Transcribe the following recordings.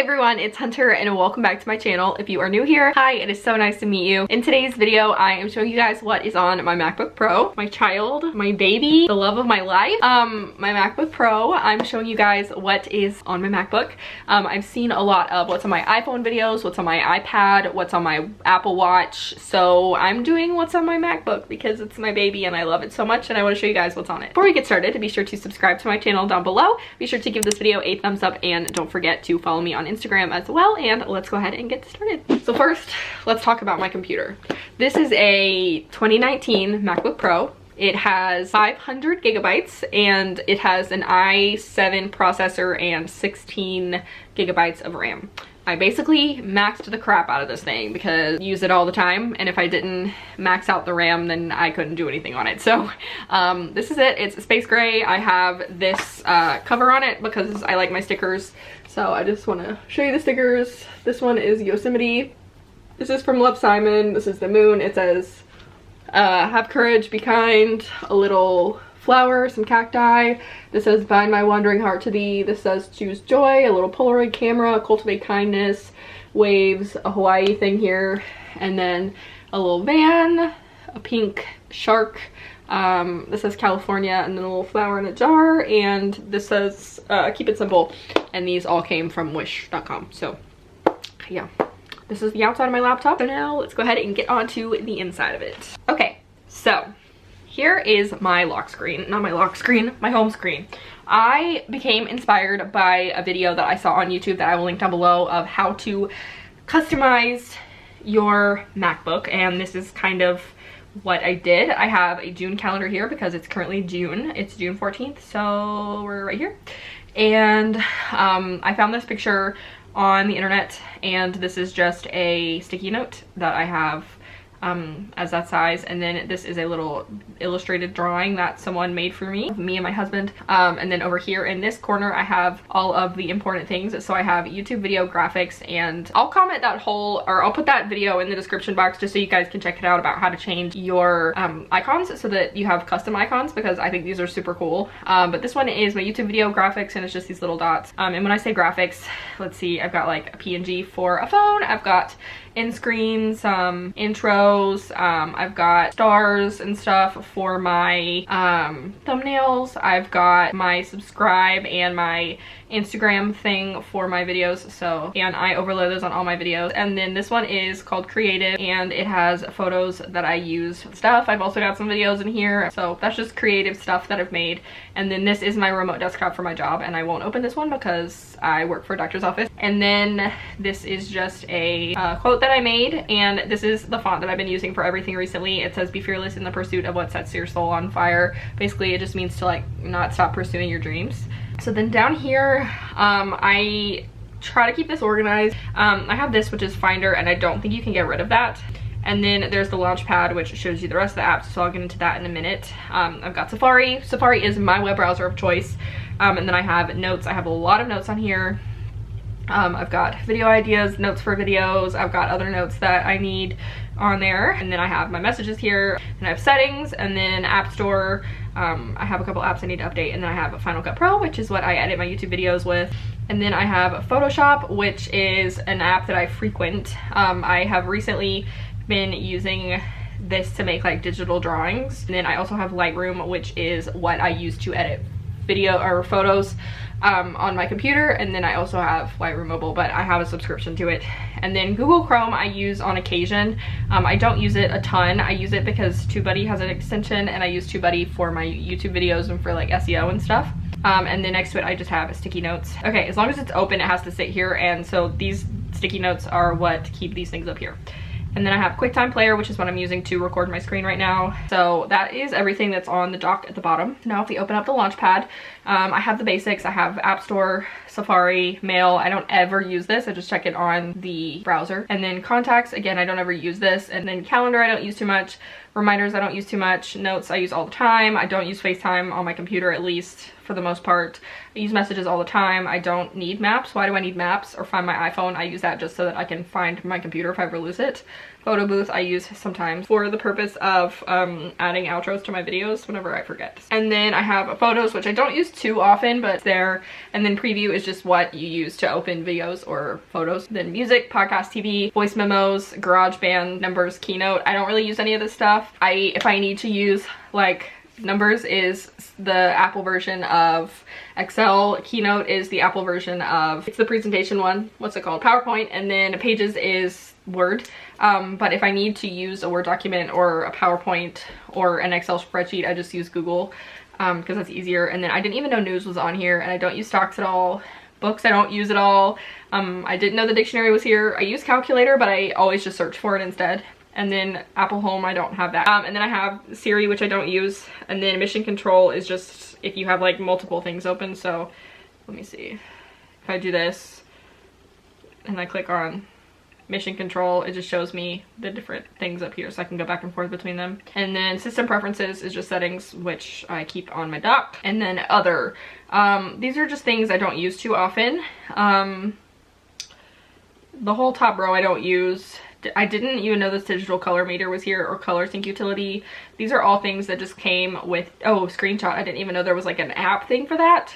Hey everyone, it's Hunter and welcome back to my channel. If you are new here, hi, it is so nice to meet you. In today's video, I am showing you guys what is on my MacBook Pro. My child, my baby, the love of my life, my MacBook Pro. I'm showing you guys what is on my MacBook. I've seen a lot of what's on my iPhone videos, what's on my iPad, what's on my Apple Watch. So I'm doing what's on my MacBook because it's my baby and I love it so much and I want to show you guys what's on it. Before we get started, be sure to subscribe to my channel down below. Be sure to give this video a thumbs up and don't forget to follow me on Instagram as well, and let's go ahead and get started. So first, let's talk about my computer. This is a 2019 MacBook Pro. It has 500 gigabytes and it has an i7 processor and 16 gigabytes of RAM. I basically maxed the crap out of this thing because I use it all the time, and if I didn't max out the RAM then I couldn't do anything on it. So this is it. It's space gray. I have this cover on it because I like my stickers, so I just want to show you the stickers. This one is Yosemite. This is from Love Simon. This is the moon. It says have courage, be kind, a little flower, some cacti. This says bind my wandering heart to thee. This says choose joy, a little Polaroid camera, cultivate kindness, waves, a Hawaii thing here, and then a little van, a pink shark. This says California, and then a little flower in a jar, and this says keep it simple, and these all came from wish.com. so yeah, this is the outside of my laptop. So now let's go ahead and get onto the inside of it. Okay, so here is my lock screen, not my lock screen, my home screen. I became inspired by a video that I saw on YouTube that I will link down below of how to customize your MacBook, and this is kind of what I did. I have a June calendar here because it's currently June. It's June 14th, so we're right here. And I found this picture on the internet, and this is just a sticky note that I have as that size, and then this is a little illustrated drawing that someone made for me and my husband, and then over here in this corner I have all of the important things. So I have YouTube video, graphics, and I'll comment that whole, or I'll put that video in the description box just so you guys can check it out about how to change your icons so that you have custom icons, because I think these are super cool. But this one is my YouTube video, graphics, and it's just these little dots. And when I say graphics, let's see, I've got like a PNG for a phone, I've got end screens, intros, I've got stars and stuff for my thumbnails, I've got my subscribe and my Instagram thing for my videos, so, and I overlay those on all my videos. And then this one is called creative, and it has photos that I use stuff. I've also got some videos in here, so that's just creative stuff that I've made. And then this is my remote desktop for my job, and I won't open this one because I work for a doctor's office. And then this is just a quote that I made, and this is the font that I've been using for everything recently. It says be fearless in the pursuit of what sets your soul on fire. Basically it just means to like not stop pursuing your dreams. So then down here, I try to keep this organized. I have this, which is Finder, and I don't think you can get rid of that. And then there's the launch pad, which shows you the rest of the apps, so I'll get into that in a minute. I've got Safari. Safari is my web browser of choice. And then I have notes. I have a lot of notes on here. I've got video ideas, notes for videos, I've got other notes that I need on there, and then I have my messages here, and I have settings, and then App Store. I have a couple apps I need to update, and then I have Final Cut Pro, which is what I edit my YouTube videos with. And then I have Photoshop, which is an app that I frequent. I have recently been using this to make like digital drawings. And then I also have Lightroom, which is what I use to edit video or photos on my computer. And then I also have Lightroom Mobile, but I have a subscription to it. And then Google Chrome I use on occasion. I don't use it a ton. I use it because TubeBuddy has an extension, and I use TubeBuddy for my YouTube videos and for like SEO and stuff. And then next to it I just have sticky notes. Okay, as long as it's open it has to sit here, and so these sticky notes are what keep these things up here. And then I have QuickTime Player, which is what I'm using to record my screen right now. So that is everything that's on the dock at the bottom. Now if we open up the Launchpad, I have the basics. I have App Store, Safari, Mail. I don't ever use this. I just check it on the browser. And then Contacts, again, I don't ever use this. And then Calendar, I don't use too much. Reminders, I don't use too much. Notes, I use all the time. I don't use FaceTime on my computer, at least for the most part. I use messages all the time. I don't need maps. Why do I need maps? Or find my iPhone? I use that just so that I can find my computer if I ever lose it. Photo booth I use sometimes for the purpose of adding outros to my videos whenever I forget. And then I have photos, which I don't use too often, but it's there. And then preview is just what you use to open videos or photos. Then music, podcast, TV, voice memos, GarageBand, numbers, Keynote. I don't really use any of this stuff. If I need to use like numbers is the Apple version of Excel. Keynote is the Apple version of, it's the presentation one. What's it called? PowerPoint. And then Pages is Word. But if I need to use a Word document or a PowerPoint or an Excel spreadsheet, I just use Google because that's easier. And then I didn't even know news was on here, and I don't use stocks at all. Books I don't use at all. I didn't know the dictionary was here. I use calculator, but I always just search for it instead. And then Apple Home, I don't have that. And then I have Siri, which I don't use. And then Mission Control is just if you have like multiple things open. So let me see. If I do this and I click on Mission Control, it just shows me the different things up here so I can go back and forth between them. And then System Preferences is just settings, which I keep on my dock. And then Other. These are just things I don't use too often. The whole top row I don't use. I didn't even know this digital color meter was here, or color sync utility. These are all things that just came with, oh, screenshot. I didn't even know there was like an app thing for that.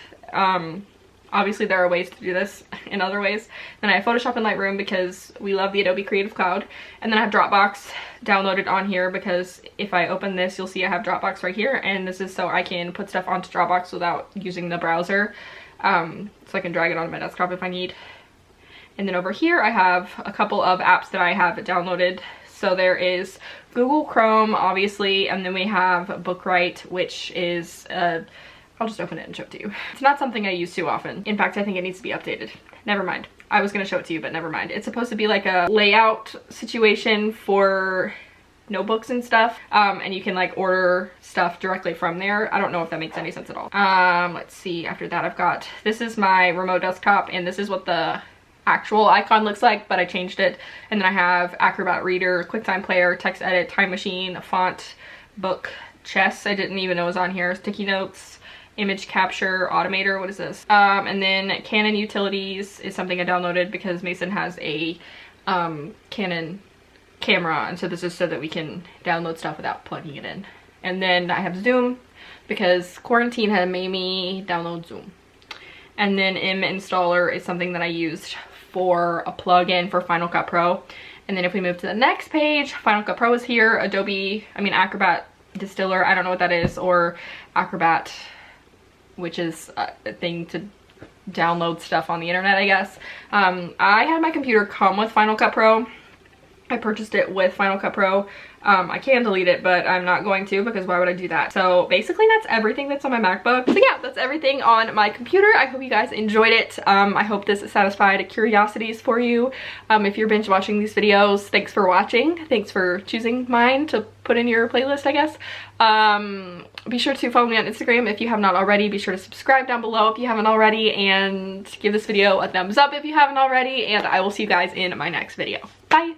Obviously there are ways to do this in other ways. Then I have Photoshop and Lightroom because we love the Adobe Creative Cloud. And then I have Dropbox downloaded on here because if I open this, you'll see I have Dropbox right here. And this is so I can put stuff onto Dropbox without using the browser. So I can drag it onto my desktop if I need. And then over here I have a couple of apps that I have downloaded. So there is Google Chrome, obviously, and then we have Bookwrite, which is I'll just open it and show it to you. It's not something I use too often. In fact, I think it needs to be updated. Never mind. I was gonna show it to you, but never mind. It's supposed to be like a layout situation for notebooks and stuff, and you can like order stuff directly from there. I don't know if that makes any sense at all. Let's see. After that, I've got, this is my remote desktop, and this is what the actual icon looks like, but I changed it. And then I have Acrobat Reader, QuickTime Player, Text Edit, Time Machine, Font, Book, Chess. I didn't even know it was on here. Sticky Notes, Image Capture, Automator. What is this? And then Canon Utilities is something I downloaded because Mason has a Canon camera, and so this is so that we can download stuff without plugging it in. And then I have Zoom because quarantine had made me download Zoom. And then Installer is something that I used for a plugin for Final Cut Pro. And then if we move to the next page, Final Cut Pro is here. Acrobat Distiller, I don't know what that is, or Acrobat, which is a thing to download stuff on the internet, I guess. I had my computer come with Final Cut Pro. I purchased it with Final Cut Pro. I can delete it, but I'm not going to because why would I do that? So basically that's everything that's on my MacBook. So yeah, that's everything on my computer. I hope you guys enjoyed it. I hope this satisfied curiosities for you. If you're binge watching these videos, thanks for watching. Thanks for choosing mine to put in your playlist, I guess. Be sure to follow me on Instagram if you have not already. Be sure to subscribe down below if you haven't already, and give this video a thumbs up if you haven't already, and I will see you guys in my next video. Bye!